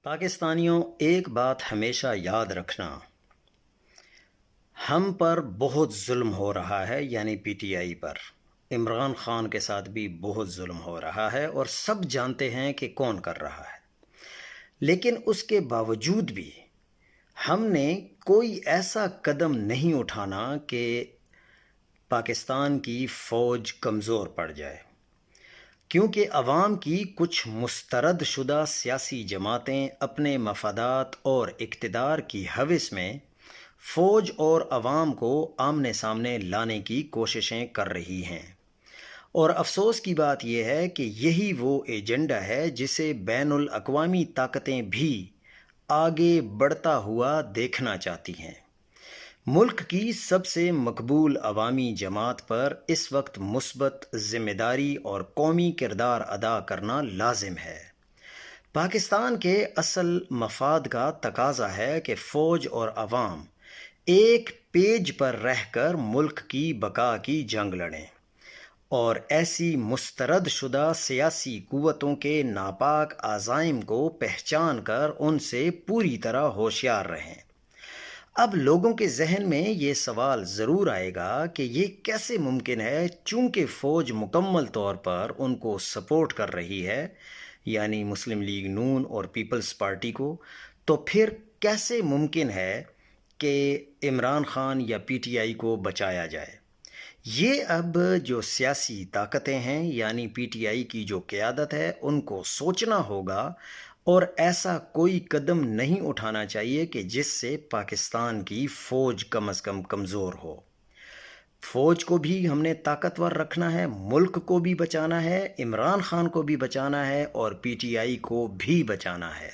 پاکستانیوں، ایک بات ہمیشہ یاد رکھنا، ہم پر بہت ظلم ہو رہا ہے، یعنی پی ٹی آئی پر۔ عمران خان کے ساتھ بھی بہت ظلم ہو رہا ہے اور سب جانتے ہیں کہ کون کر رہا ہے، لیکن اس کے باوجود بھی ہم نے کوئی ایسا قدم نہیں اٹھانا کہ پاکستان کی فوج کمزور پڑ جائے، کیونکہ عوام کی کچھ مسترد شدہ سیاسی جماعتیں اپنے مفادات اور اقتدار کی ہوس میں فوج اور عوام کو آمنے سامنے لانے کی کوششیں کر رہی ہیں، اور افسوس کی بات یہ ہے کہ یہی وہ ایجنڈا ہے جسے بین الاقوامی طاقتیں بھی آگے بڑھتا ہوا دیکھنا چاہتی ہیں۔ ملک کی سب سے مقبول عوامی جماعت پر اس وقت مثبت ذمہ داری اور قومی کردار ادا کرنا لازم ہے۔ پاکستان کے اصل مفاد کا تقاضا ہے کہ فوج اور عوام ایک پیج پر رہ کر ملک کی بقا کی جنگ لڑیں، اور ایسی مسترد شدہ سیاسی قوتوں کے ناپاک عزائم کو پہچان کر ان سے پوری طرح ہوشیار رہیں۔ اب لوگوں کے ذہن میں یہ سوال ضرور آئے گا کہ یہ کیسے ممکن ہے، چونکہ فوج مکمل طور پر ان کو سپورٹ کر رہی ہے، یعنی مسلم لیگ نون اور پیپلز پارٹی کو، تو پھر کیسے ممکن ہے کہ عمران خان یا پی ٹی آئی کو بچایا جائے؟ یہ اب جو سیاسی طاقتیں ہیں، یعنی پی ٹی آئی کی جو قیادت ہے، ان کو سوچنا ہوگا، اور ایسا کوئی قدم نہیں اٹھانا چاہیے کہ جس سے پاکستان کی فوج کم از کم کمزور ہو۔ فوج کو بھی ہم نے طاقتور رکھنا ہے، ملک کو بھی بچانا ہے، عمران خان کو بھی بچانا ہے، اور پی ٹی آئی کو بھی بچانا ہے۔